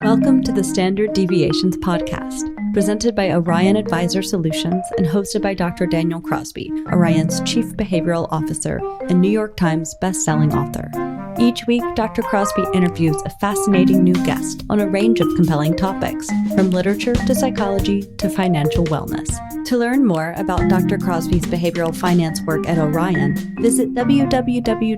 Welcome to the Standard Deviations podcast, presented by Orion Advisor Solutions and hosted by Dr. Daniel Crosby, Orion's Chief Behavioral Officer and New York Times best-selling author. Each week, Dr. Crosby interviews a fascinating new guest on a range of compelling topics, from literature to psychology to financial wellness. To learn more about Dr. Crosby's behavioral finance work at Orion, visit www.orion.com.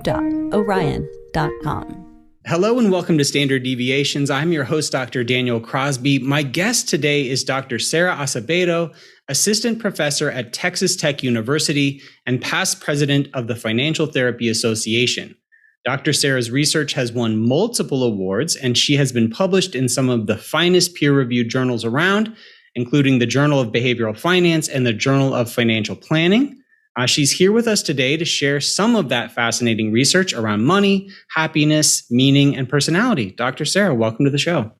Hello and welcome to Standard Deviations. I'm your host, Dr. Daniel Crosby. My guest today is Dr. Sarah Asebedo, Assistant Professor at Texas Tech University and past President of the Financial Therapy Association. Dr. Sarah's research has won multiple awards, and she has been published in some of the finest peer-reviewed journals around, including the Journal of Behavioral Finance and the Journal of Financial Planning. She's here with us today to share some of that fascinating research around money, happiness, meaning, and personality. Dr. Sarah, welcome to the show.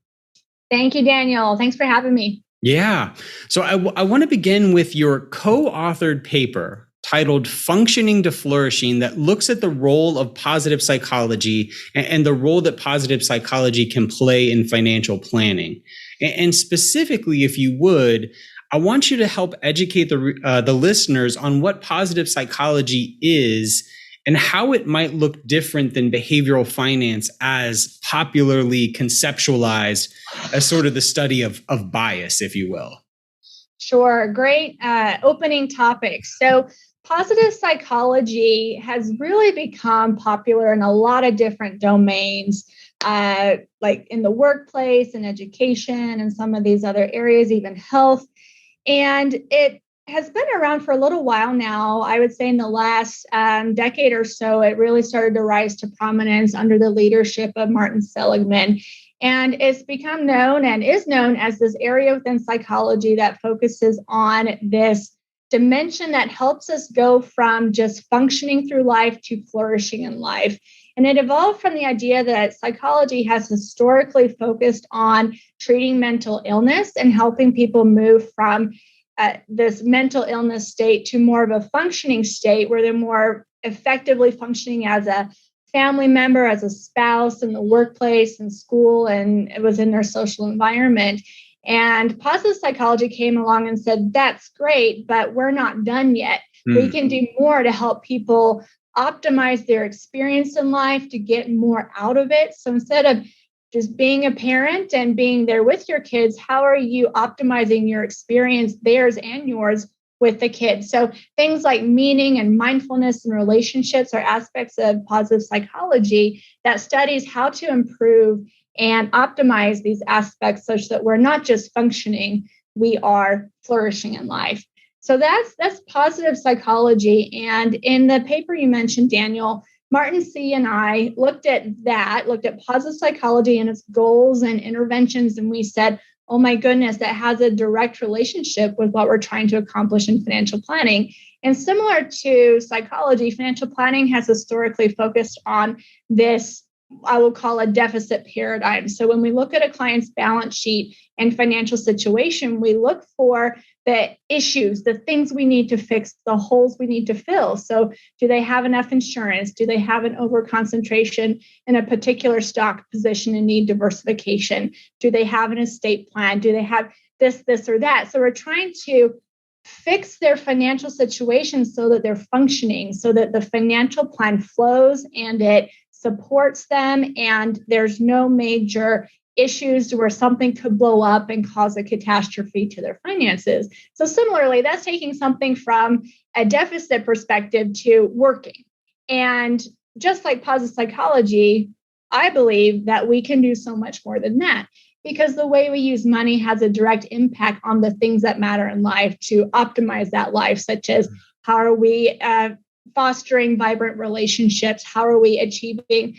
Thank you, Daniel. Thanks for having me. Yeah. So I want to begin with your co-authored paper titled Functioning to Flourishing that looks at the role of positive psychology and the role that positive psychology can play in financial planning. And specifically, if you would, I want you to help educate the listeners on what positive psychology is and how it might look different than behavioral finance as popularly conceptualized as sort of the study of bias, if you will. Sure. Great opening topic. So positive psychology has really become popular in a lot of different domains, like in the workplace and education and some of these other areas, even health. And it has been around for a little while now. I would say in the last decade or so, it really started to rise to prominence under the leadership of Martin Seligman. And it's become known and is known as this area within psychology that focuses on this dimension that helps us go from just functioning through life to flourishing in life. And it evolved from the idea that psychology has historically focused on treating mental illness and helping people move from this mental illness state to more of a functioning state where they're more effectively functioning as a family member, as a spouse in the workplace and school, and it was in their social environment. And positive psychology came along and said, that's great, but we're not done yet. We can do more to help people optimize their experience in life to get more out of it. So instead of just being a parent and being there with your kids, how are you optimizing your experience, theirs and yours, with the kids? So things like meaning and mindfulness and relationships are aspects of positive psychology that studies how to improve and optimize these aspects such that we're not just functioning, we are flourishing in life. So that's positive psychology. And in the paper you mentioned, Daniel, Martin C. and I looked at positive psychology and its goals and interventions. And we said, oh my goodness, that has a direct relationship with what we're trying to accomplish in financial planning. And similar to psychology, financial planning has historically focused on this, I will call a deficit paradigm. So when we look at a client's balance sheet and financial situation, we look for the issues, the things we need to fix, the holes we need to fill. So do they have enough insurance? Do they have an overconcentration in a particular stock position and need diversification? Do they have an estate plan? Do they have this, or that? So we're trying to fix their financial situation so that they're functioning, so that the financial plan flows and it supports them and there's no major issues where something could blow up and cause a catastrophe to their finances. So similarly, that's taking something from a deficit perspective to working. And just like positive psychology, I believe that we can do so much more than that, because the way we use money has a direct impact on the things that matter in life to optimize that life, such as how are we fostering vibrant relationships? How are we achieving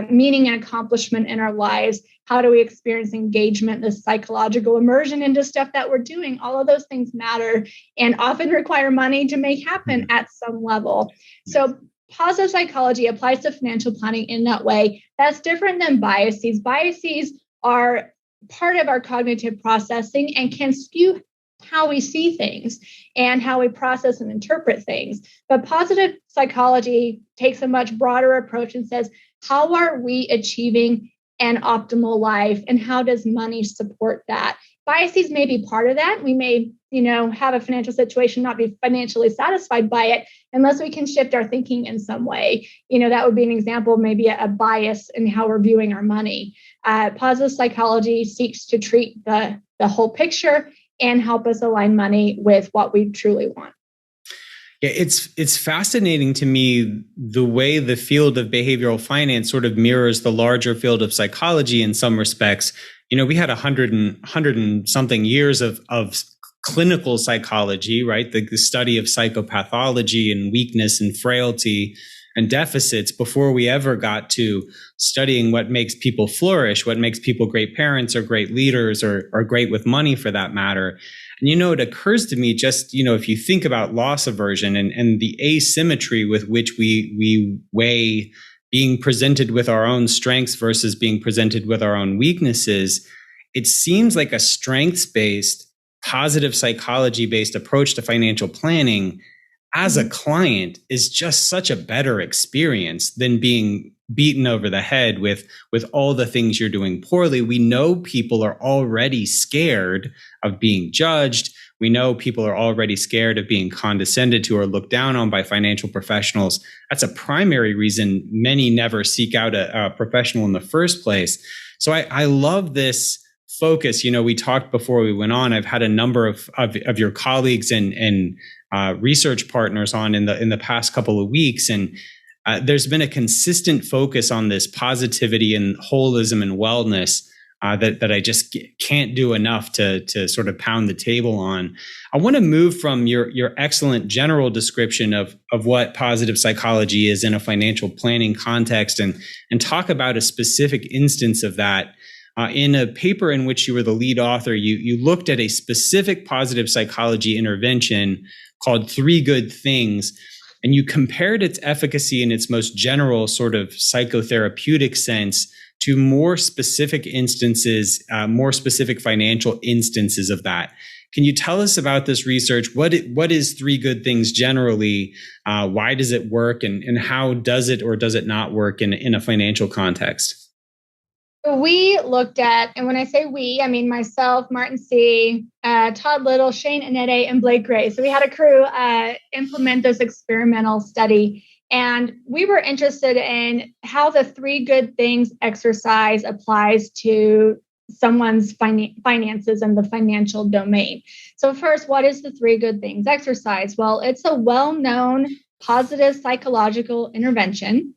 meaning and accomplishment in our lives? How do we experience engagement, the psychological immersion into stuff that we're doing? All of those things matter and often require money to make happen at some level. So positive psychology applies to financial planning in that way. That's different than biases. Biases are part of our cognitive processing and can skew how we see things and how we process and interpret things. But positive psychology takes a much broader approach and says, how are we achieving and optimal life, and how does money support that? Biases may be part of that. We may, have a financial situation, not be financially satisfied by it unless we can shift our thinking in some way. That would be an example of maybe a bias in how we're viewing our money. Positive psychology seeks to treat the whole picture and help us align money with what we truly want. Yeah, it's fascinating to me the way the field of behavioral finance sort of mirrors the larger field of psychology in some respects. We had 100 and something years of clinical psychology, right? The study of psychopathology and weakness and frailty and deficits before we ever got to studying what makes people flourish, what makes people great parents or great leaders or great with money for that matter. And, it occurs to me just, if you think about loss aversion and the asymmetry with which we weigh being presented with our own strengths versus being presented with our own weaknesses, it seems like a strengths-based, positive psychology-based approach to financial planning as a client is just such a better experience than being beaten over the head with all the things you're doing poorly. We know people are already scared of being judged. We know people are already scared of being condescended to or looked down on by financial professionals. That's a primary reason many never seek out a professional in the first place. So I love this focus. We talked before we went on. I've had a number of your colleagues and research partners on in the past couple of weeks, and there's been a consistent focus on this positivity and holism and wellness that I just can't do enough to sort of pound the table on. I want to move from your excellent general description of what positive psychology is in a financial planning context and talk about a specific instance of that. In a paper in which you were the lead author, you looked at a specific positive psychology intervention called 3 Good Things, and you compared its efficacy in its most general sort of psychotherapeutic sense to more specific instances, more specific financial instances of that. Can you tell us about this research? What is 3 Good Things generally? Why does it work, and how does it or does it not work in a financial context? We looked at, and when I say we, I mean myself, Martin C., Todd Little, Shane Annette, and Blake Gray. So we had a crew implement this experimental study, and we were interested in how the 3 Good Things exercise applies to someone's finances and the financial domain. So first, what is the 3 Good Things exercise? Well, it's a well-known positive psychological intervention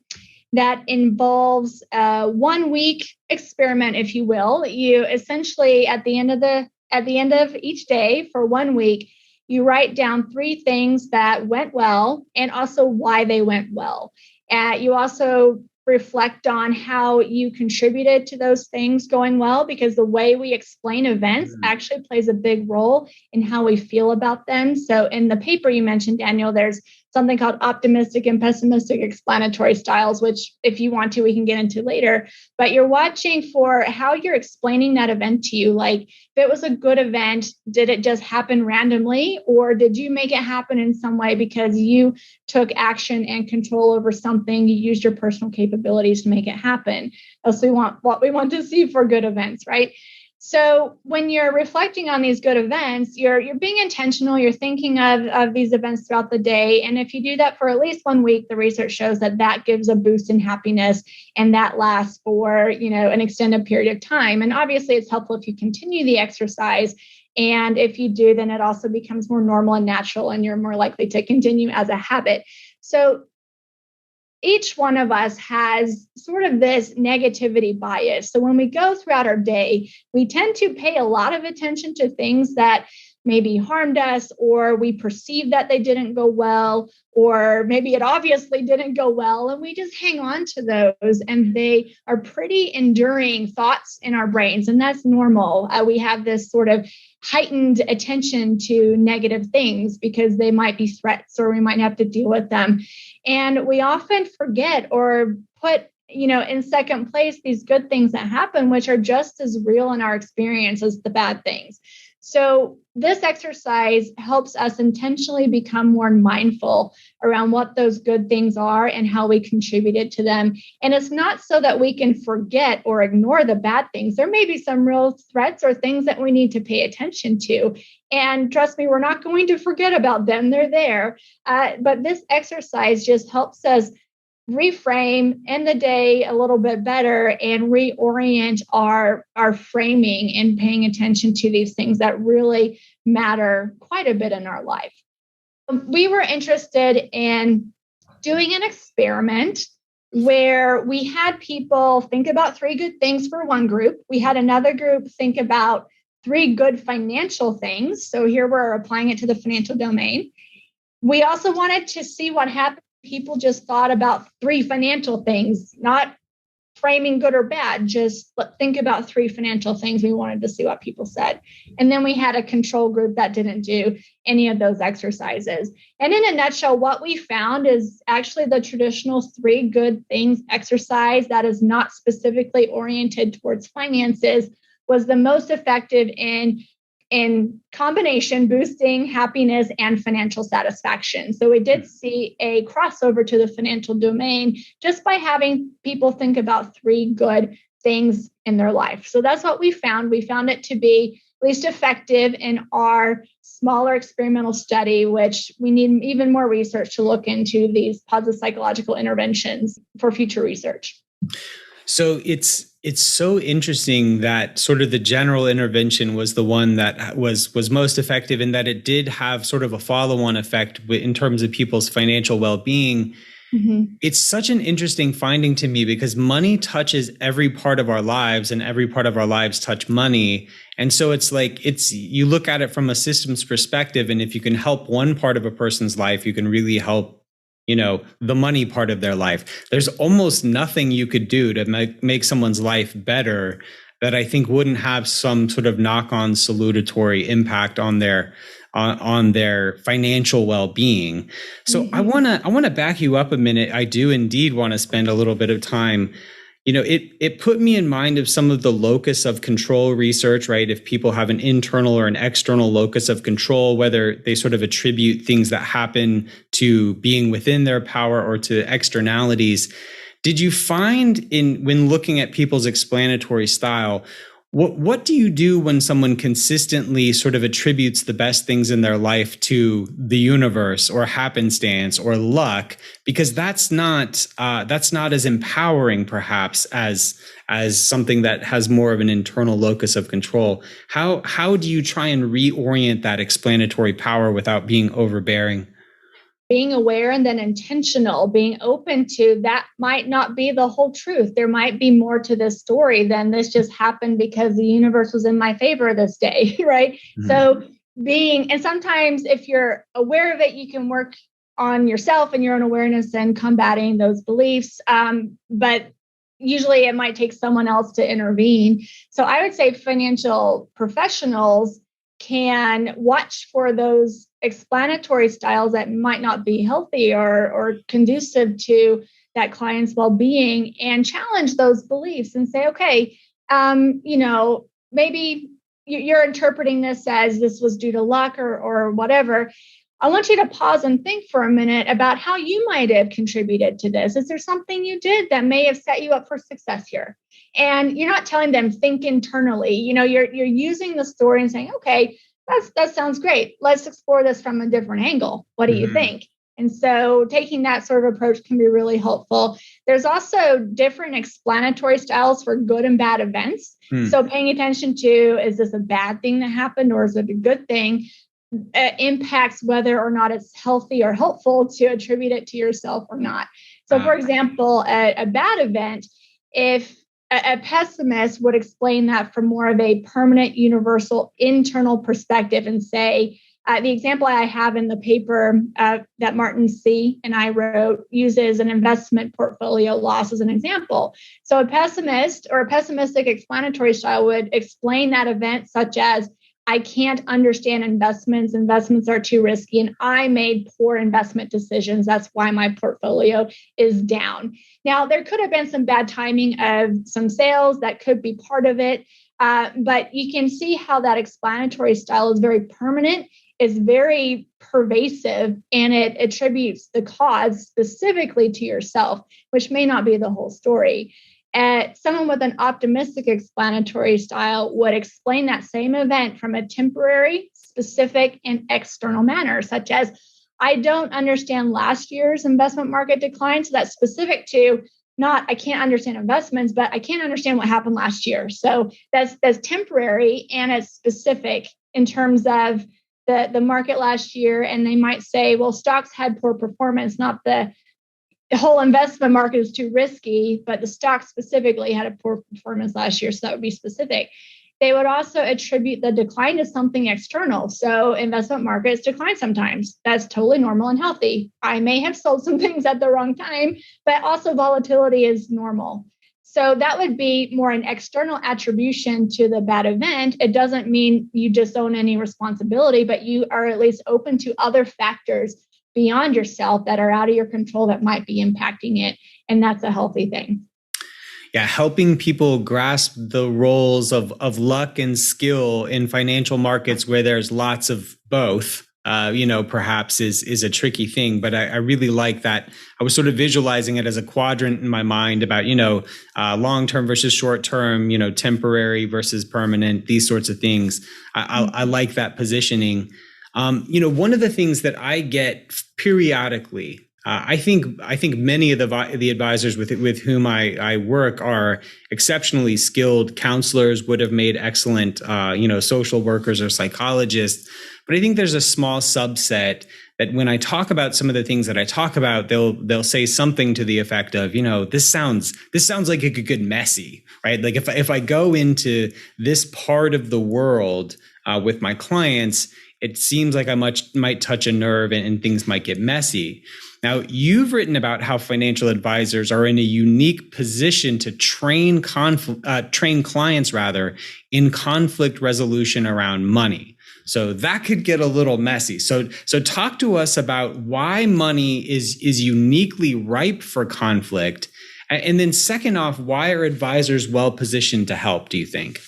that involves a 1-week experiment, if you will. You essentially, at the end of each day for 1 week, you write down 3 things that went well and also why they went well. You also reflect on how you contributed to those things going well, because the way we explain events actually plays a big role in how we feel about them. So in the paper you mentioned, Daniel, there's something called optimistic and pessimistic explanatory styles, which if you want to, we can get into later. But you're watching for how you're explaining that event to you. Like, if it was a good event, did it just happen randomly, or did you make it happen in some way because you took action and control over something? You used your personal capabilities to make it happen. That's what we want to see for good events, right? So when you're reflecting on these good events, you're being intentional. You're thinking of these events throughout the day. And if you do that for at least 1 week, the research shows that gives a boost in happiness, and that lasts for, an extended period of time. And obviously it's helpful if you continue the exercise. And if you do, then it also becomes more normal and natural, and you're more likely to continue as a habit. So each one of us has sort of this negativity bias. So when we go throughout our day, we tend to pay a lot of attention to things that maybe harmed us, or we perceive that they didn't go well, or maybe it obviously didn't go well, and we just hang on to those, and they are pretty enduring thoughts in our brains, and that's normal. We have this sort of heightened attention to negative things because they might be threats, or we might have to deal with them. And we often forget or put, in second place, these good things that happen, which are just as real in our experience as the bad things. So this exercise helps us intentionally become more mindful around what those good things are and how we contributed to them. And it's not so that we can forget or ignore the bad things. There may be some real threats or things that we need to pay attention to. And trust me, we're not going to forget about them. They're there. But this exercise just helps us reframe in the day a little bit better and reorient our framing and paying attention to these things that really matter quite a bit in our life. We were interested in doing an experiment where we had people think about 3 good things for one group. We had another group think about 3 good financial things. So here we're applying it to the financial domain. We also wanted to see what happened. People just thought about 3 financial things, not framing good or bad, just think about 3 financial things. We wanted to see what people said. And then we had a control group that didn't do any of those exercises. And in a nutshell, what we found is actually the traditional 3 good things exercise that is not specifically oriented towards finances was the most effective in combination boosting happiness and financial satisfaction. So we did see a crossover to the financial domain just by having people think about 3 good things in their life. So that's what we found. We found it to be least effective in our smaller experimental study, which we need even more research to look into these positive psychological interventions for future research. So it's so interesting that sort of the general intervention was the one that was most effective, and that it did have sort of a follow-on effect in terms of people's financial well-being. Mm-hmm. It's such an interesting finding to me because money touches every part of our lives, and every part of our lives touch money. And so it's like, you look at it from a systems perspective, and if you can help one part of a person's life, you can really help the money part of their life. There's almost nothing you could do to make someone's life better that I think wouldn't have some sort of knock-on salutatory impact on their financial well-being. So mm-hmm. I want to back you up a minute. I do indeed want to spend a little bit of time. It put me in mind of some of the locus of control research, right? If people have an internal or an external locus of control, whether they sort of attribute things that happen to being within their power or to externalities. Did you find when looking at people's explanatory style, what do you do when someone consistently sort of attributes the best things in their life to the universe or happenstance or luck? Because that's not as empowering, perhaps, as something that has more of an internal locus of control. How do you try and reorient that explanatory power without being overbearing? Being aware and then intentional, being open to that might not be the whole truth. There might be more to this story than this just happened because the universe was in my favor this day, right? Mm-hmm. So and sometimes if you're aware of it, you can work on yourself and your own awareness and combating those beliefs. But usually it might take someone else to intervene. So I would say financial professionals can watch for those explanatory styles that might not be healthy or conducive to that client's well-being and challenge those beliefs and say, okay, maybe you're interpreting this as this was due to luck or whatever. I want you to pause and think for a minute about how you might have contributed to this. Is there something you did that may have set you up for success here? And you're not telling them think internally. You're using the story and saying, okay, that sounds great. Let's explore this from a different angle. What do you think? And so taking that sort of approach can be really helpful. There's also different explanatory styles for good and bad events. So paying attention to, is this a bad thing that happened or is it a good thing? Impacts whether or not it's healthy or helpful to attribute it to yourself or not. So for example, a bad event, if a pessimist would explain that from more of a permanent, universal, internal perspective and say, the example I have in the paper that Martin C. and I wrote uses an investment portfolio loss as an example. So a pessimist or a pessimistic explanatory style would explain that event such as, I can't understand investments. Investments are too risky, and I made poor investment decisions. That's why my portfolio is down. Now, there could have been some bad timing of some sales. That could be part of it. But you can see how that explanatory style is very permanent, is very pervasive, and it attributes the cause specifically to yourself, which may not be the whole story. Someone with an optimistic explanatory style would explain that same event from a temporary, specific, and external manner, such as, I don't understand last year's investment market decline. So that's specific to not, I can't understand investments, but I can't understand what happened last year. So that's temporary, and it's specific in terms of the market last year. And they might say, well, stocks had poor performance, not the whole investment market is too risky, but the stock specifically had a poor performance last year. So that would be specific. They would also attribute the decline to something external. So investment markets decline sometimes. That's totally normal and healthy. I may have sold some things at the wrong time, but also volatility is normal. So that would be more an external attribution to the bad event. It doesn't mean you disown any responsibility, but you are at least open to other factors beyond yourself that are out of your control that might be impacting it. And that's a healthy thing. Yeah, helping people grasp the roles of luck and skill in financial markets where there's lots of both, perhaps is a tricky thing. But I really like that. I was sort of visualizing it as a quadrant in my mind about, long-term versus short-term, temporary versus permanent, these sorts of things. I like that positioning. One of the things that I get periodically, I think many of the advisors with whom I work are exceptionally skilled counselors, would have made excellent, social workers or psychologists. But I think there's a small subset that when I talk about some of the things that I talk about, they'll say something to the effect of, this sounds like it could get messy, right? Like if I go into this part of the world with my clients, it seems like I might touch a nerve and things might get messy. Now, you've written about how financial advisors are in a unique position to train clients in conflict resolution around money. So that could get a little messy. So talk to us about why money is uniquely ripe for conflict. And then second off, why are advisors well positioned to help, do you think?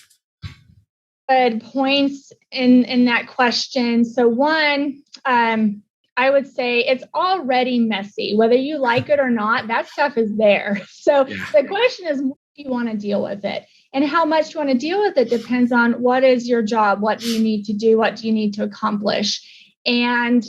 Good points in that question. So one, I would say it's already messy, whether you like it or not, that stuff is there. So The question is, what do you want to deal with it? And how much you want to deal with it depends on what is your job? What do you need to do? What do you need to accomplish? And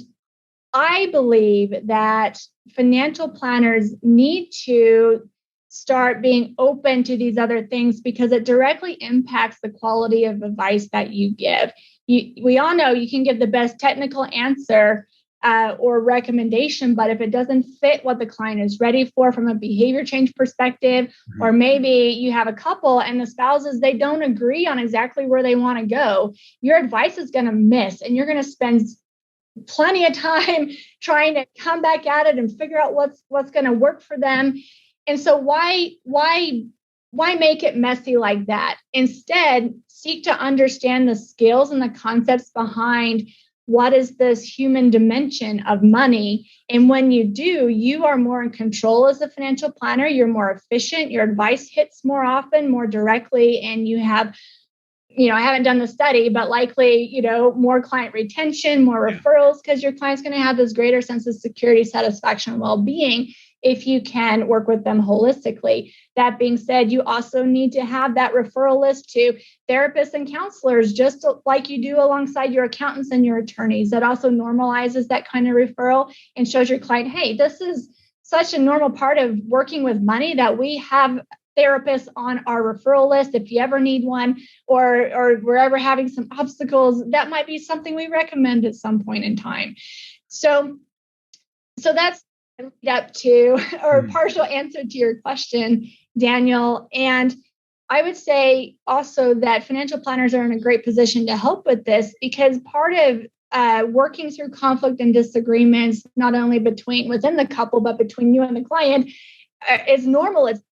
I believe that financial planners need to start being open to these other things because it directly impacts the quality of advice that you give. We all know you can give the best technical answer or recommendation, but if it doesn't fit what the client is ready for from a behavior change perspective, or maybe you have a couple and the spouses, they don't agree on exactly where they want to go, your advice is going to miss and you're going to spend plenty of time trying to come back at it and figure out what's going to work for them. And so why make it messy like that? Instead, seek to understand the skills and the concepts behind what is this human dimension of money. And when you do, you are more in control as a financial planner. You're more efficient. Your advice hits more often, more directly, and you have, I haven't done the study, but likely, more client retention, more referrals, because your client's going to have this greater sense of security, satisfaction, and well-being if you can work with them holistically. That being said, you also need to have that referral list to therapists and counselors, just like you do alongside your accountants and your attorneys. That also normalizes that kind of referral and shows your client, hey, this is such a normal part of working with money that we have therapists on our referral list. If you ever need one or we're ever having some obstacles, that might be something we recommend at some point in time. So that's up to or partial answer to your question, Daniel. And I would say also that financial planners are in a great position to help with this because part of working through conflict and disagreements, not only within the couple, but between you and the client is normal. It's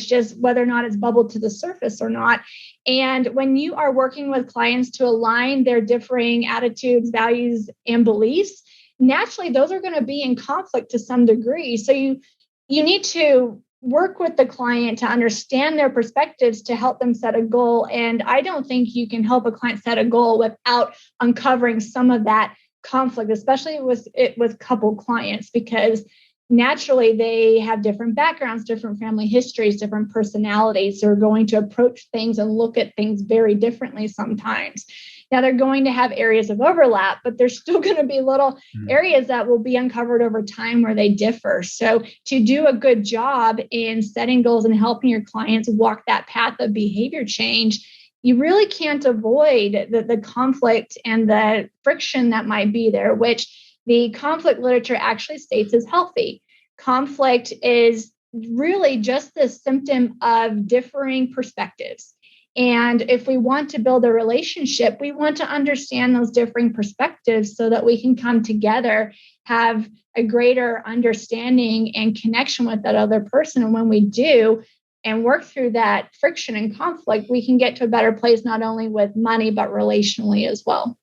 just whether or not it's bubbled to the surface or not. And when you are working with clients to align their differing attitudes, values, and beliefs, naturally, those are going to be in conflict to some degree. So you need to work with the client to understand their perspectives to help them set a goal. And I don't think you can help a client set a goal without uncovering some of that conflict, especially with couple clients, because naturally they have different backgrounds, different family histories, different personalities. They're going to approach things and look at things very differently sometimes. Now, they're going to have areas of overlap, but there's still going to be little areas that will be uncovered over time where they differ. So to do a good job in setting goals and helping your clients walk that path of behavior change, you really can't avoid the conflict and the friction that might be there, which the conflict literature actually states is healthy. Conflict is really just the symptom of differing perspectives. And if we want to build a relationship, we want to understand those differing perspectives so that we can come together, have a greater understanding and connection with that other person. And when we do and work through that friction and conflict, we can get to a better place, not only with money, but relationally as well.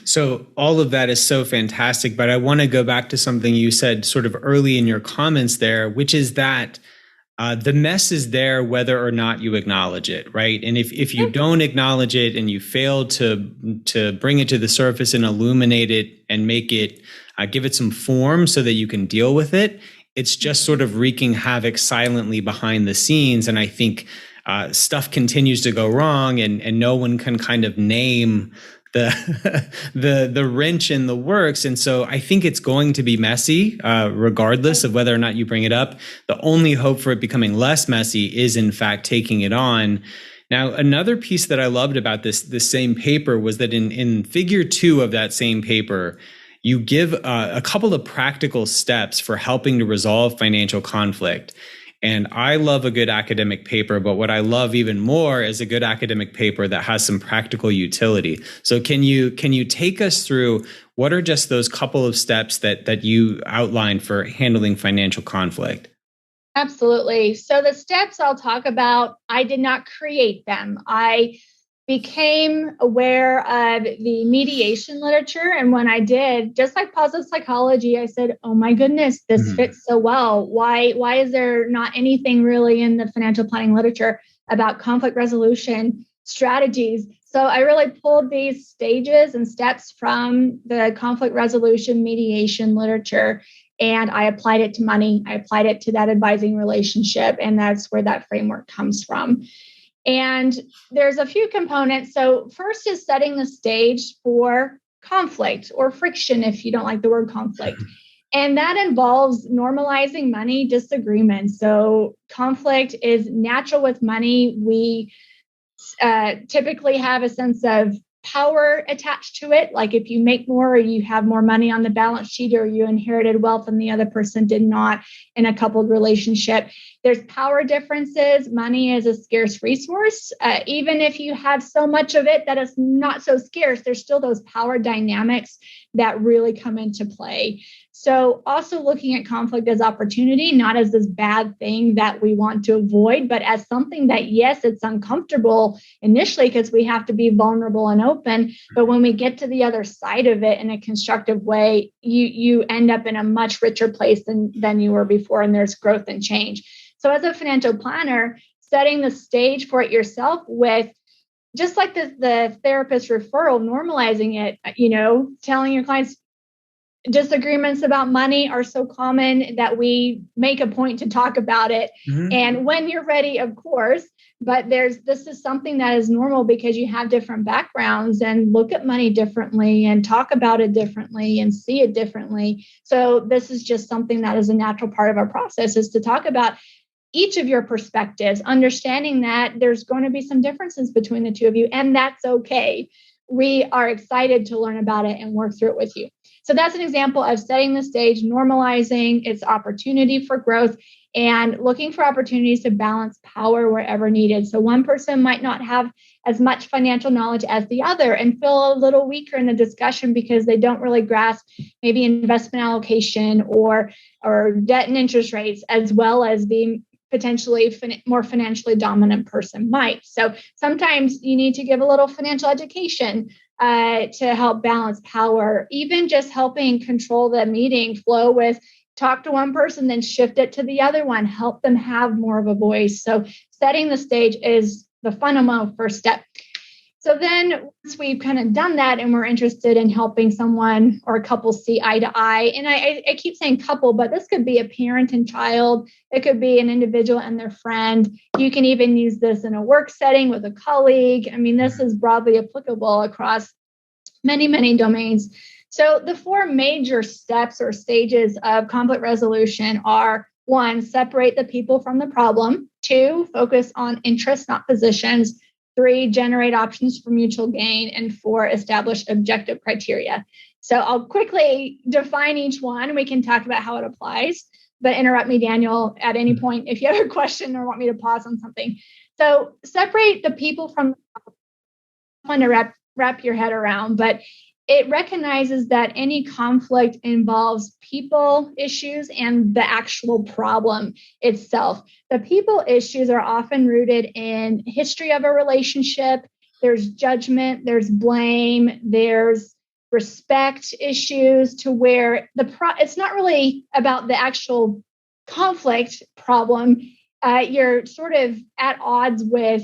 So all of that is so fantastic, but I want to go back to something you said sort of early in your comments there, which is that the mess is there whether or not you acknowledge it, right? And if you don't acknowledge it and you fail to bring it to the surface and illuminate it and make it, give it some form so that you can deal with it, it's just sort of wreaking havoc silently behind the scenes. And I think stuff continues to go wrong and no one can kind of name the wrench in the works. And so I think it's going to be messy, regardless of whether or not you bring it up. The only hope for it becoming less messy is, in fact, taking it on. Now, another piece that I loved about this same paper was that in figure 2 of that same paper, you give a couple of practical steps for helping to resolve financial conflict. And I love a good academic paper, but what I love even more is a good academic paper that has some practical utility. So can you take us through what are just those couple of steps that you outlined for handling financial conflict? Absolutely. So the steps I'll talk about, I did not create them. I became aware of the mediation literature. And when I did, just like positive psychology, I said, oh my goodness, this fits so well. Why is there not anything really in the financial planning literature about conflict resolution strategies? So I really pulled these stages and steps from the conflict resolution mediation literature, and I applied it to money. I applied it to that advising relationship. And that's where that framework comes from. And there's a few components. So first is setting the stage for conflict or friction, if you don't like the word conflict. And that involves normalizing money disagreements. So conflict is natural with money. We typically have a sense of power attached to it. Like if you make more or you have more money on the balance sheet or you inherited wealth and the other person did not in a coupled relationship, there's power differences. Money is a scarce resource. Even if you have so much of it that it's not so scarce, there's still those power dynamics that really come into play. So also looking at conflict as opportunity, not as this bad thing that we want to avoid, but as something that, yes, it's uncomfortable initially because we have to be vulnerable and open. But when we get to the other side of it in a constructive way, you end up in a much richer place than you were before, and there's growth and change. So as a financial planner, setting the stage for it yourself with just like the therapist referral, normalizing it, telling your clients, disagreements about money are so common that we make a point to talk about it. And when you're ready, of course, but this is something that is normal because you have different backgrounds and look at money differently and talk about it differently and see it differently. So this is just something that is a natural part of our process, is to talk about each of your perspectives, understanding that there's going to be some differences between the two of you, and that's okay. We are excited to learn about it and work through it with you. So that's an example of setting the stage, normalizing its opportunity for growth, and looking for opportunities to balance power wherever needed. So one person might not have as much financial knowledge as the other and feel a little weaker in the discussion because they don't really grasp maybe investment allocation or debt and interest rates, as well as the potentially more financially dominant person might. So sometimes you need to give a little financial education to help balance power, even just helping control the meeting flow with talk to one person, then shift it to the other one, help them have more of a voice. So setting the stage is the fundamental first step. So then once we've kind of done that and we're interested in helping someone or a couple see eye to eye, and I keep saying couple, but this could be a parent and child. It could be an individual and their friend. You can even use this in a work setting with a colleague. I mean, this is broadly applicable across many, many domains. So the four major steps or stages of conflict resolution are: 1, separate the people from the problem; 2, focus on interests, not positions; 3, generate options for mutual gain; and 4, establish objective criteria. So I'll quickly define each one. We can talk about how it applies, but interrupt me, Daniel, at any point if you have a question or want me to pause on something. So separate the people from the problem. I want to wrap your head around, but it recognizes that any conflict involves people issues and the actual problem itself. The people issues are often rooted in history of a relationship. There's judgment, there's blame, there's respect issues, to where it's not really about the actual conflict problem. You're sort of at odds with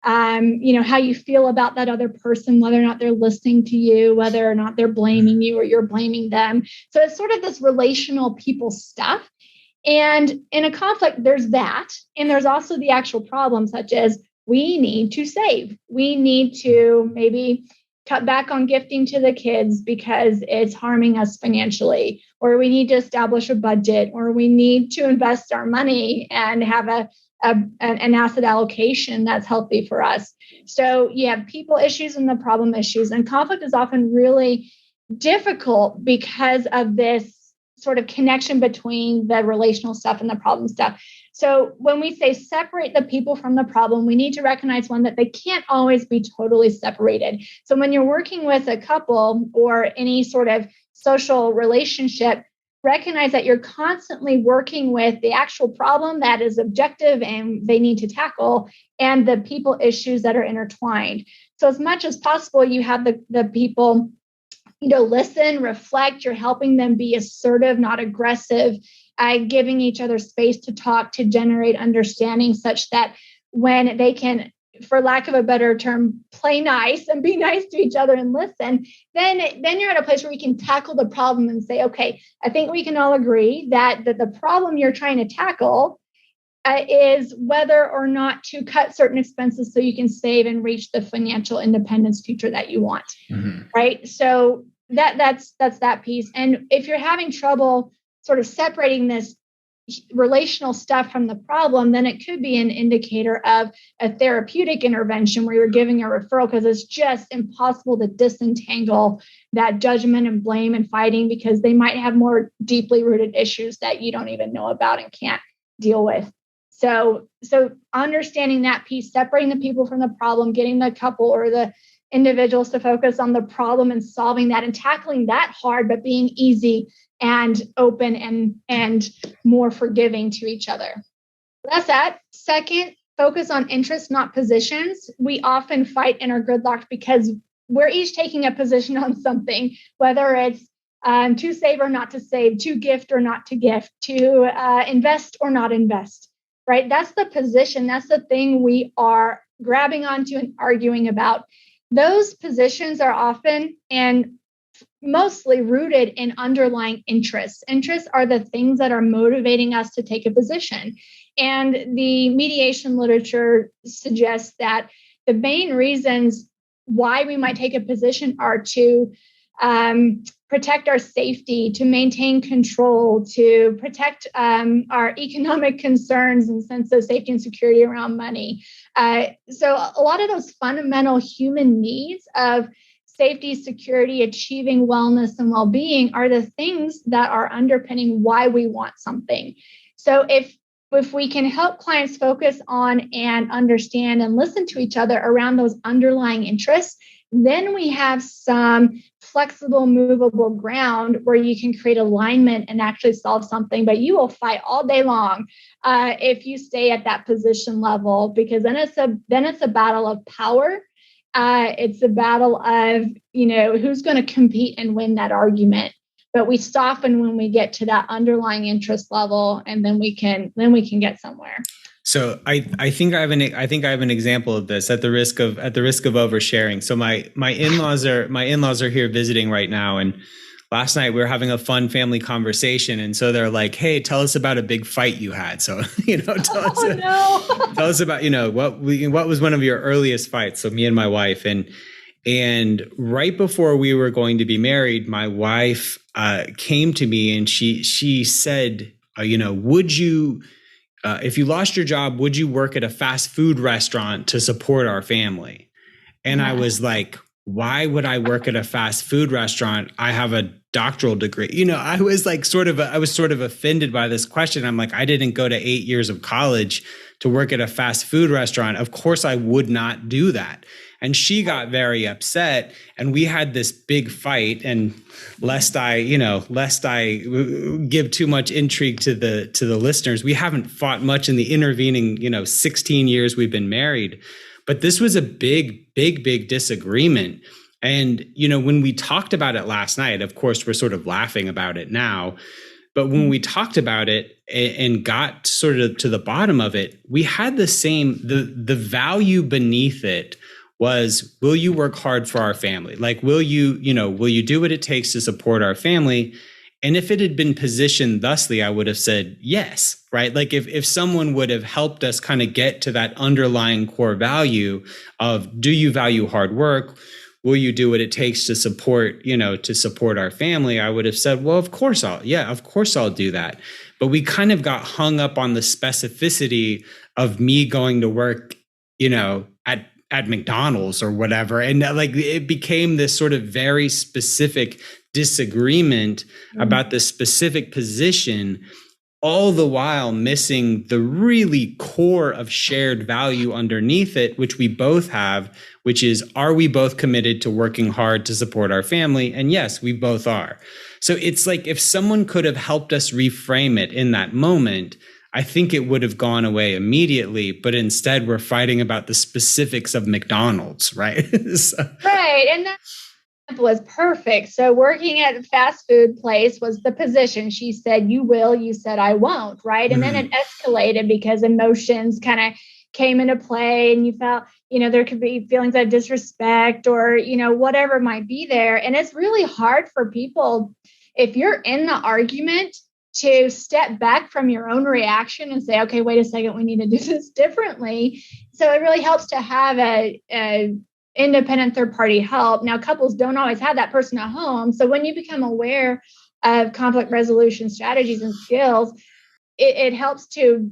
how you feel about that other person, whether or not they're listening to you, whether or not they're blaming you or you're blaming them. So it's sort of this relational people stuff. And in a conflict, there's that. And there's also the actual problem, such as we need to save. We need to maybe cut back on gifting to the kids because it's harming us financially, or we need to establish a budget, or we need to invest our money and have an asset allocation that's healthy for us. So you have people issues and the problem issues, and conflict is often really difficult because of this sort of connection between the relational stuff and the problem stuff. So when we say separate the people from the problem, we need to recognize, one, that they can't always be totally separated. So when you're working with a couple or any sort of social relationship, recognize that you're constantly working with the actual problem that is objective and they need to tackle, and the people issues that are intertwined. So as much as possible, you have the people, listen, reflect, you're helping them be assertive, not aggressive, giving each other space to talk, to generate understanding, such that when they can, for lack of a better term, play nice and be nice to each other and listen, then you're at a place where you can tackle the problem and say, okay, I think we can all agree that the problem you're trying to tackle is whether or not to cut certain expenses so you can save and reach the financial independence future that you want, right? So that's that piece. And if you're having trouble sort of separating this relational stuff from the problem, then it could be an indicator of a therapeutic intervention where you're giving a referral, because it's just impossible to disentangle that judgment and blame and fighting, because they might have more deeply rooted issues that you don't even know about and can't deal with. So understanding that piece, separating the people from the problem, getting the couple or the individuals to focus on the problem and solving that and tackling that hard, but being easy and open and more forgiving to each other. That's that. Second, focus on interests, not positions. We often fight and are gridlocked because we're each taking a position on something, whether it's to save or not to save, to gift or not to gift, to invest or not invest, right? That's the position. That's the thing we are grabbing onto and arguing about. Those positions are often and mostly rooted in underlying interests. Interests are the things that are motivating us to take a position. And the mediation literature suggests that the main reasons why we might take a position are to protect our safety, to maintain control, to protect our economic concerns and sense of safety and security around money. So a lot of those fundamental human needs of safety, security, achieving wellness and well-being are the things that are underpinning why we want something. So if we can help clients focus on and understand and listen to each other around those underlying interests, then we have some flexible, movable ground where you can create alignment and actually solve something. But you will fight all day long if you stay at that position level, because then it's a battle of power. It's a battle of, who's going to compete and win that argument. but we soften when we get to that underlying interest level, and then we can get somewhere. So I think I have an example of this at the risk of oversharing. So my in-laws are here visiting right now, and last night we were having a fun family conversation, and so they're like, "Hey, tell us about a big fight you had." So tell us about what was one of your earliest fights. So me and my wife, and right before we were going to be married, my wife came to me and she said, would you, if you lost your job, would you work at a fast food restaurant to support our family? And I was like, why would I work at a fast food restaurant? I have a doctoral degree. I was like sort of offended by this question. I'm like, I didn't go to 8 years of college to work at a fast food restaurant. Of course I would not do that. And she got very upset, and we had this big fight. And lest I give too much intrigue to the listeners, we haven't fought much in the intervening, 16 years we've been married. But this was a big disagreement. And, when we talked about it last night, of course, we're sort of laughing about it now. But when we talked about it and got sort of to the bottom of it, we had the value beneath it was, will you work hard for our family? Like, will you do what it takes to support our family? And if it had been positioned thusly, I would have said yes, right? Like if someone would have helped us kind of get to that underlying core value of, do you value hard work? Will you do what it takes to support our family? I would have said, well, of course I'll do that. But we kind of got hung up on the specificity of me going to work, at McDonald's or whatever. And like, it became this sort of very specific disagreement about the specific position, all the while missing the really core of shared value underneath it, which we both have, which is, are we both committed to working hard to support our family? And yes, we both are. So it's like, if someone could have helped us reframe it in that moment, I think it would have gone away immediately, but instead we're fighting about the specifics of McDonald's, right? Right. And that example was perfect. So working at a fast food place was the position. She said, you will, you said, I won't, right? And then it escalated because emotions kind of came into play, and you felt, there could be feelings of disrespect or, whatever might be there. And it's really hard for people, if you're in the argument, to step back from your own reaction and say, okay, wait a second, we need to do this differently. So it really helps to have a independent third-party help. Now, couples don't always have that person at home. So when you become aware of conflict resolution strategies and skills, it helps to,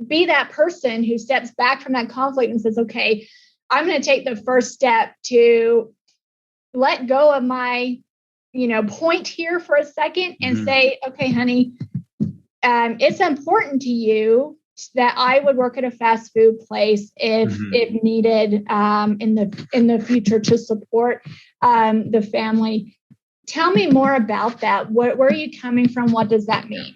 be that person who steps back from that conflict and says, okay, I'm going to take the first step to let go of my point here for a second and say, okay, honey, it's important to you that I would work at a fast food place if needed in the future to support the family. Tell me more about that. Where are you coming from? What does that mean?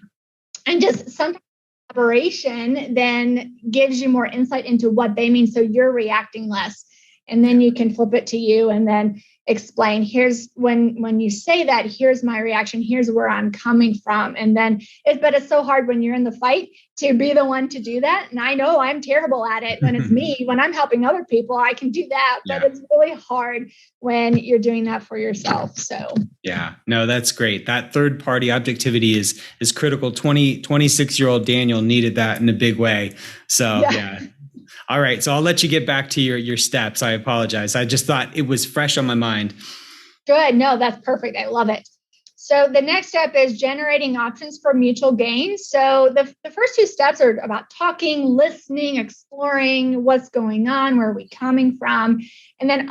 And just sometimes collaboration then gives you more insight into what they mean, so you're reacting less. And then you can flip it to you and then explain, here's when you say that, here's my reaction, here's where I'm coming from. And then it's so hard when you're in the fight to be the one to do that. And I know I'm terrible at it when it's me. When I'm helping other people, I can do that, but it's really hard when you're doing that for yourself. So yeah, no, that's great. That third party objectivity is critical. 26-year-old Daniel needed that in a big way. So yeah. All right. So I'll let you get back to your steps. I apologize. I just thought it was fresh on my mind. Good. No, that's perfect. I love it. So the next step is generating options for mutual gain. So the first two steps are about talking, listening, exploring what's going on, where are we coming from? And then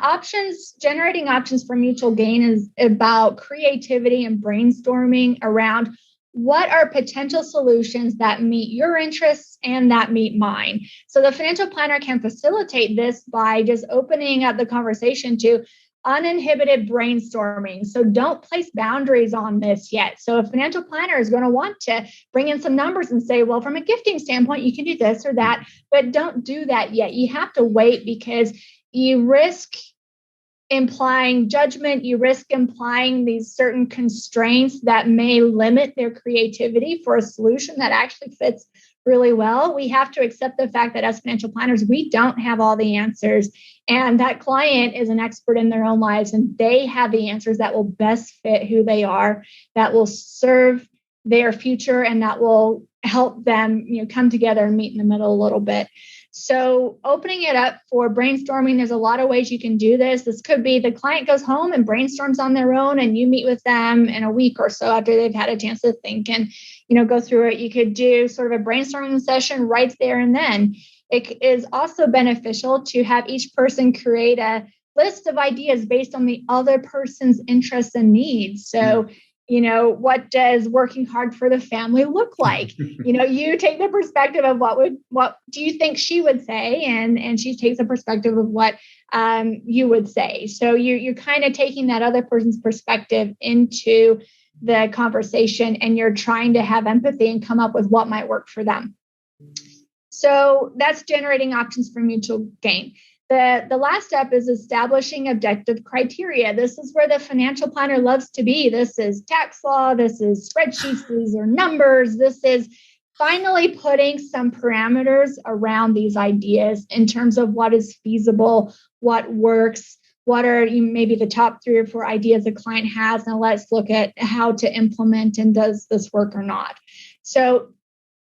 generating options for mutual gain is about creativity and brainstorming around what are potential solutions that meet your interests and that meet mine. So the financial planner can facilitate this by just opening up the conversation to uninhibited brainstorming. So don't place boundaries on this yet. So a financial planner is going to want to bring in some numbers and say, well, from a gifting standpoint, you can do this or that, but don't do that yet. You have to wait, because you risk implying judgment, you risk implying these certain constraints that may limit their creativity for a solution that actually fits really well. We have to accept the fact that as financial planners, we don't have all the answers, and that client is an expert in their own lives, and they have the answers that will best fit who they are, that will serve their future, and that will help them, come together and meet in the middle a little bit. So opening it up for brainstorming, there's a lot of ways you can do this. This could be the client goes home and brainstorms on their own, and you meet with them in a week or so after they've had a chance to think and, go through it. You could do sort of a brainstorming session right there and then. It is also beneficial to have each person create a list of ideas based on the other person's interests and needs. So, what does working hard for the family look like? You take the perspective of what do you think she would say? And she takes the perspective of what you would say. So you're kind of taking that other person's perspective into the conversation, and you're trying to have empathy and come up with what might work for them. So that's generating options for mutual gain. The last step is establishing objective criteria. This is where the financial planner loves to be. This is tax law. This is spreadsheets. These are numbers. This is finally putting some parameters around these ideas in terms of what is feasible, what works, what are maybe the top 3 or 4 ideas a client has. Now let's look at how to implement, and does this work or not? So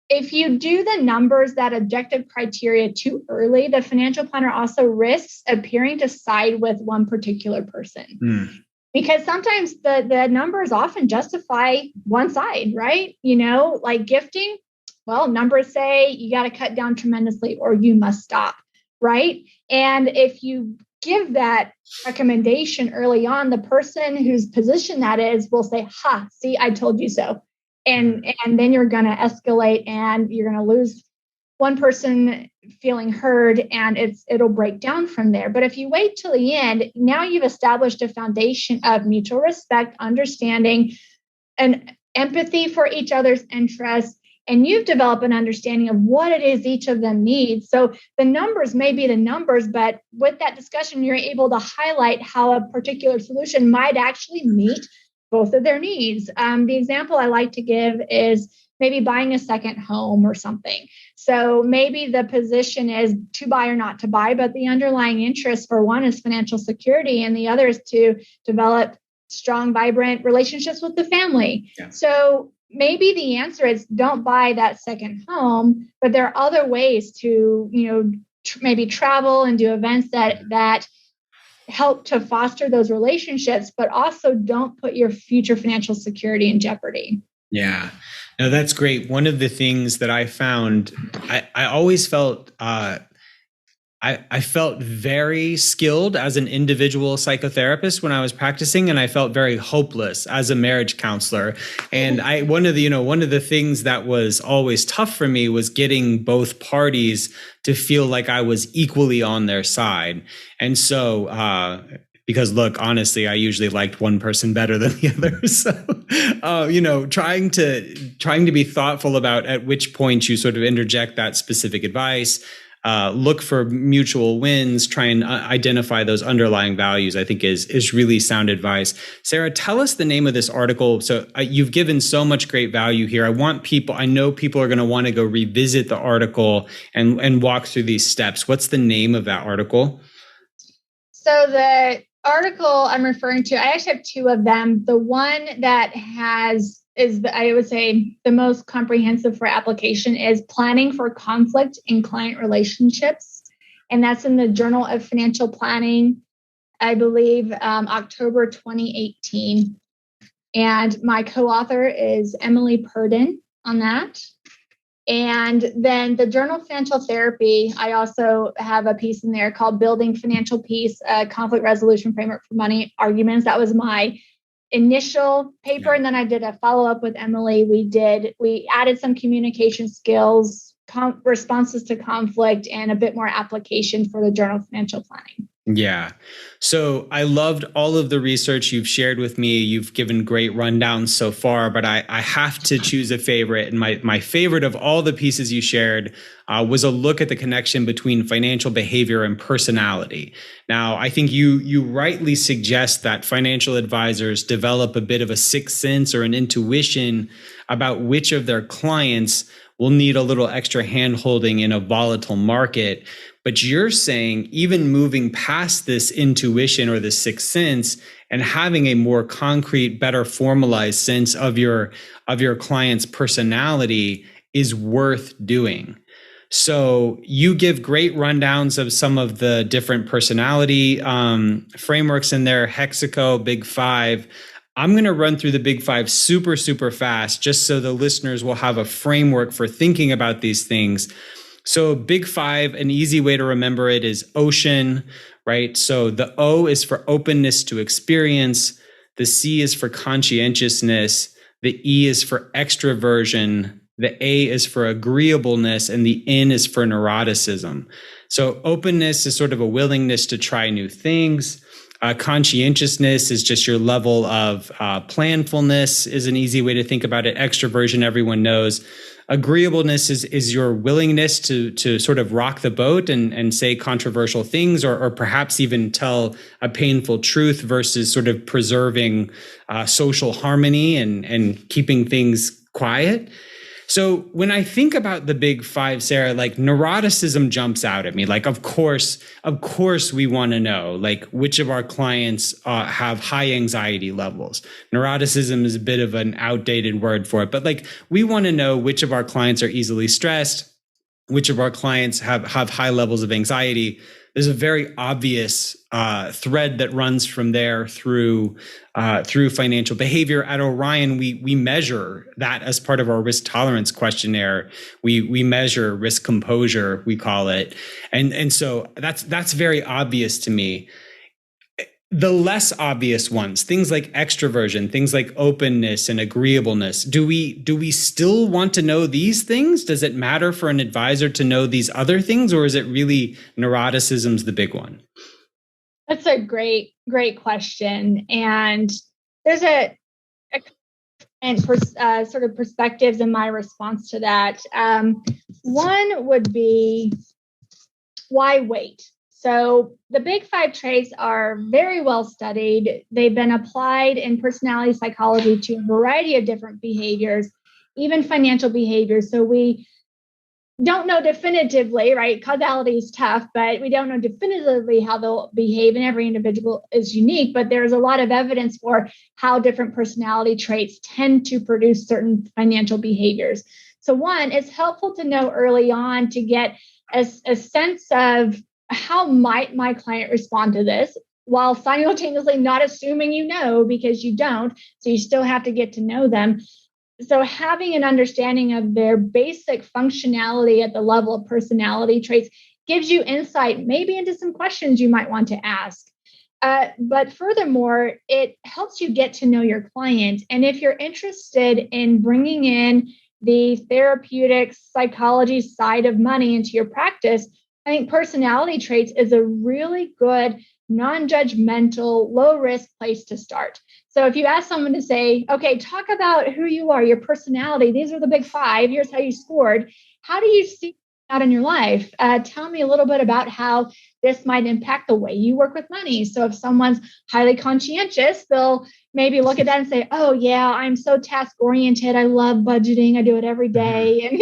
if you do the numbers, that objective criteria too early, the financial planner also risks appearing to side with one particular person. Because sometimes the numbers often justify one side, right? Like gifting, well, numbers say you got to cut down tremendously or you must stop, right? And if you give that recommendation early on, the person whose position that is will say, ha, see, I told you so. And then you're going to escalate, and you're going to lose one person feeling heard, and it'll break down from there. But if you wait till the end, now you've established a foundation of mutual respect, understanding, and empathy for each other's interests, and you've developed an understanding of what it is each of them needs. So the numbers may be the numbers, but with that discussion, you're able to highlight how a particular solution might actually meet both of their needs. The example I like to give is maybe buying a second home or something. So maybe the position is to buy or not to buy, but the underlying interest for one is financial security, and the other is to develop strong, vibrant relationships with the family. Yeah. So maybe the answer is don't buy that second home, but there are other ways to, maybe travel and do events that help to foster those relationships, but also don't put your future financial security in jeopardy. Yeah, no, that's great. One of the things that I found, I always felt, I felt very skilled as an individual psychotherapist when I was practicing, and I felt very hopeless as a marriage counselor. And one of the things that was always tough for me was getting both parties to feel like I was equally on their side. And so, because look, honestly, I usually liked one person better than the other. So, trying to be thoughtful about at which point you sort of interject that specific advice. Look for mutual wins, try and identify those underlying values, I think is really sound advice. Sarah, tell us the name of this article. So you've given so much great value here. I know people are going to want to go revisit the article and walk through these steps. What's the name of that article? So the article I'm referring to, I actually have 2 of them. The one that I would say the most comprehensive for application is Planning for Conflict in Client Relationships. And that's in the Journal of Financial Planning, I believe, October 2018. And my co-author is Emily Purdon on that. And then the Journal of Financial Therapy, I also have a piece in there called Building Financial Peace, a Conflict Resolution Framework for Money Arguments. That was my initial paper. And then I did a follow-up with Emily. We added some communication skills, responses to conflict, and a bit more application for the Journal of Financial Planning. Yeah. So I loved all of the research you've shared with me. You've given great rundowns so far, but I have to choose a favorite. And my favorite of all the pieces you shared was a look at the connection between financial behavior and personality. Now, I think you rightly suggest that financial advisors develop a bit of a sixth sense or an intuition about which of their clients will need a little extra hand-holding in a volatile market. But you're saying even moving past this intuition or the sixth sense and having a more concrete, better formalized sense of your client's personality is worth doing. So you give great rundowns of some of the different personality frameworks in there, Hexaco, Big Five. I'm going to run through the Big Five super, super fast, just so the listeners will have a framework for thinking about these things. So Big Five, an easy way to remember it is ocean, right? So the O is for openness to experience. The C is for conscientiousness. The E is for extroversion. The A is for agreeableness, and the N is for neuroticism. So openness is sort of a willingness to try new things. Conscientiousness is just your level of planfulness is an easy way to think about it. Extroversion, everyone knows. Agreeableness is your willingness to sort of rock the boat and say controversial things, or perhaps even tell a painful truth versus sort of preserving social harmony and keeping things quiet. So when I think about the Big Five, Sarah, like neuroticism jumps out at me. Like, of course, we want to know like which of our clients have high anxiety levels. Neuroticism is a bit of an outdated word for it, but like we want to know which of our clients are easily stressed, which of our clients have high levels of anxiety. There's a very obvious thread that runs from there through financial behavior. At Orion, we measure that as part of our risk tolerance questionnaire. We measure risk composure, we call it, and so that's very obvious to me. The less obvious ones, things like extroversion, things like openness and agreeableness, do we still want to know these things? Does it matter for an advisor to know these other things, or is it really neuroticism's the big one? That's a great question. And there's sort of perspectives in my response to that. One would be, why wait? So the Big Five traits are very well studied. They've been applied in personality psychology to a variety of different behaviors, even financial behaviors. So we don't know definitively, right? Causality is tough, but we don't know definitively how they'll behave, and every individual is unique. But there's a lot of evidence for how different personality traits tend to produce certain financial behaviors. So one, it's helpful to know early on to get a sense of how might my client respond to this, while simultaneously not assuming you know, because you don't. So you still have to get to know them. So having an understanding of their basic functionality at the level of personality traits gives you insight maybe into some questions you might want to ask. But furthermore, it helps you get to know your client. And if you're interested in bringing in the therapeutic psychology side of money into your practice, I think personality traits is a really good, non-judgmental, low-risk place to start. So if you ask someone to say, okay, talk about who you are, your personality, these are the Big Five, here's how you scored. How do you see that in your life? Tell me a little bit about how this might impact the way you work with money. So if someone's highly conscientious, they'll maybe look at that and say, oh yeah, I'm so task oriented. I love budgeting. I do it every day. And,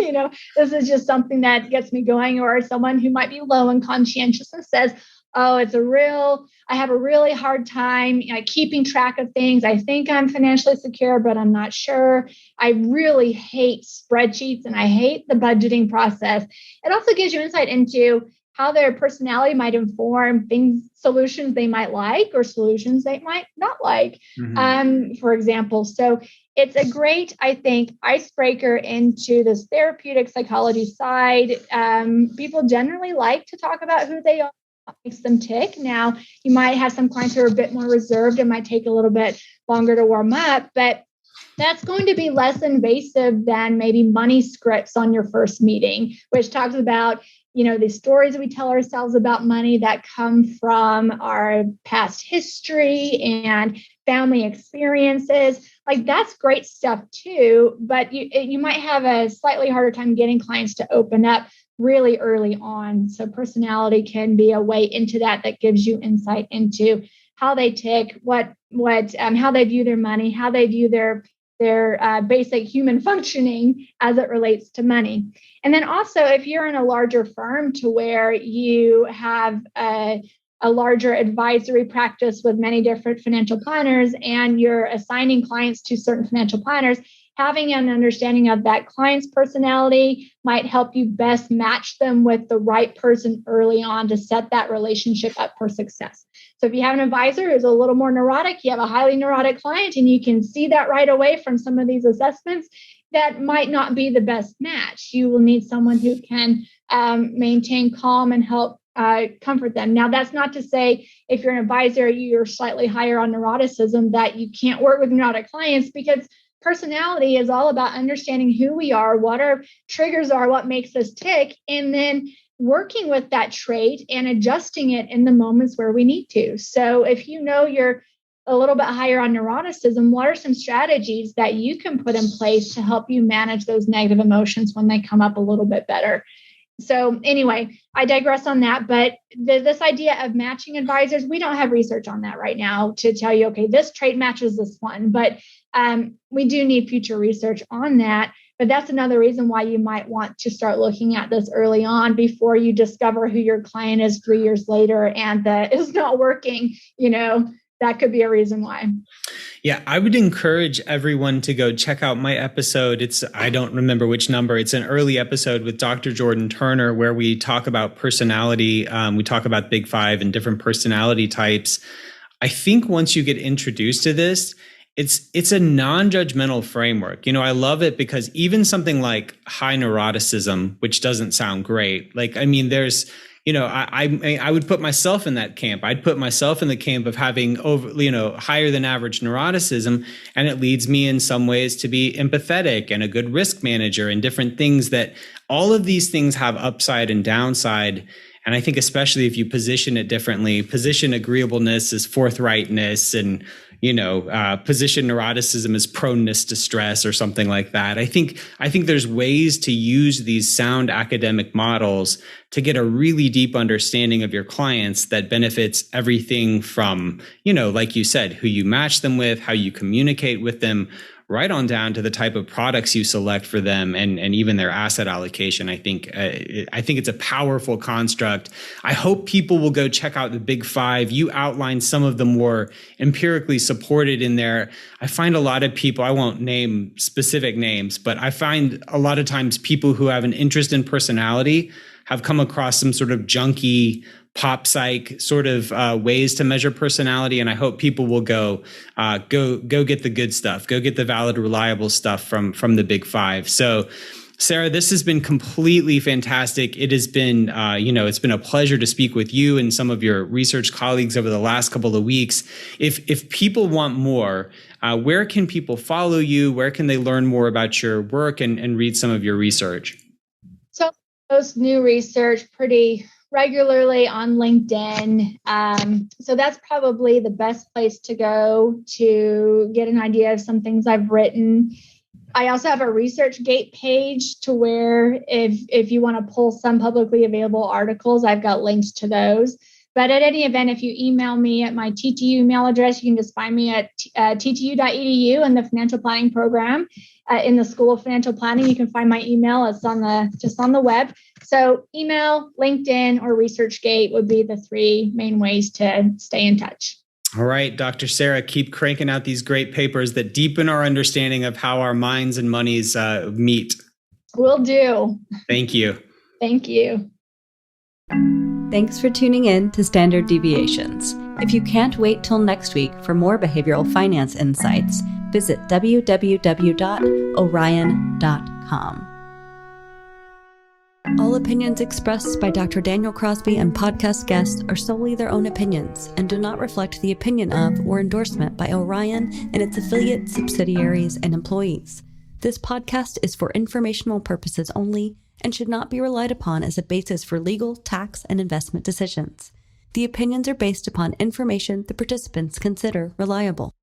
this is just something that gets me going. Or someone who might be low in conscientiousness says, oh, I have a really hard time keeping track of things. I think I'm financially secure, but I'm not sure. I really hate spreadsheets and I hate the budgeting process. It also gives you insight into how their personality might inform solutions they might like or solutions they might not like, for example. So it's a great, I think, icebreaker into this therapeutic psychology side. People generally like to talk about who they are. Makes them tick. Now, you might have some clients who are a bit more reserved and might take a little bit longer to warm up, but that's going to be less invasive than maybe money scripts on your first meeting, which talks about, the stories we tell ourselves about money that come from our past history and family experiences. Like, that's great stuff too, but you might have a slightly harder time getting clients to open up really early on. So personality can be a way into that gives you insight into how they tick, how they view their money, how they view their basic human functioning as it relates to money. And then also, if you're in a larger firm to where you have a larger advisory practice with many different financial planners and you're assigning clients to certain financial planners, having an understanding of that client's personality might help you best match them with the right person early on to set that relationship up for success. So if you have an advisor who's a little more neurotic, you have a highly neurotic client, and you can see that right away from some of these assessments, that might not be the best match. You will need someone who can maintain calm and help comfort them. Now, that's not to say if you're an advisor, you're slightly higher on neuroticism, that you can't work with neurotic clients, because personality is all about understanding who we are, what our triggers are, what makes us tick, and then working with that trait and adjusting it in the moments where we need to. So if you know you're a little bit higher on neuroticism, what are some strategies that you can put in place to help you manage those negative emotions when they come up a little bit better? So anyway, I digress on that, but this idea of matching advisors, we don't have research on that right now to tell you, okay, this trait matches this one, but we do need future research on that. But that's another reason why you might want to start looking at this early on before you discover who your client is 3 years later and that is not working. That could be a reason why. Yeah, I would encourage everyone to go check out my episode. I don't remember which number. It's an early episode with Dr. Jordan Turner where we talk about personality. We talk about Big Five and different personality types. I think once you get introduced to this, it's a non-judgmental framework. I love it because even something like high neuroticism, which doesn't sound great, there's I would put myself in that camp. I'd put myself in the camp of having higher than average neuroticism. And it leads me in some ways to be empathetic and a good risk manager and different things that all of these things have upside and downside. And I think especially if you position it differently, position agreeableness as forthrightness and position neuroticism as proneness to stress or something like that. I think there's ways to use these sound academic models to get a really deep understanding of your clients that benefits everything from, like you said, who you match them with, how you communicate with them, right on down to the type of products you select for them and even their asset allocation. I think it's a powerful construct. I hope people will go check out the Big Five. You outlined some of the more empirically supported in there. I find a lot of people, I won't name specific names, but I find a lot of times people who have an interest in personality have come across some sort of junky pop psych sort of ways to measure personality. And I hope people will go get the good stuff, go get the valid, reliable stuff from the Big Five. So Sarah, this has been completely fantastic. It has been, it's been a pleasure to speak with you and some of your research colleagues over the last couple of weeks. If people want more, where can people follow you? Where can they learn more about your work and read some of your research? So I post new research pretty regularly on LinkedIn. So that's probably the best place to go to get an idea of some things I've written. I also have a ResearchGate page to where if you want to pull some publicly available articles, I've got links to those. But at any event, if you email me at my TTU email address, you can just find me at ttu.edu in the financial planning program. In the School of Financial Planning, you can find my email. It's just on the web. So email, LinkedIn, or ResearchGate would be the three main ways to stay in touch. All right, Dr. Sarah, keep cranking out these great papers that deepen our understanding of how our minds and monies meet. Will do. Thank you. Thank you. Thanks for tuning in to Standard Deviations. If you can't wait till next week for more behavioral finance insights, visit www.orion.com. All opinions expressed by Dr. Daniel Crosby and podcast guests are solely their own opinions and do not reflect the opinion of or endorsement by Orion and its affiliates, subsidiaries, and employees. This podcast is for informational purposes only and should not be relied upon as a basis for legal, tax, and investment decisions. The opinions are based upon information the participants consider reliable.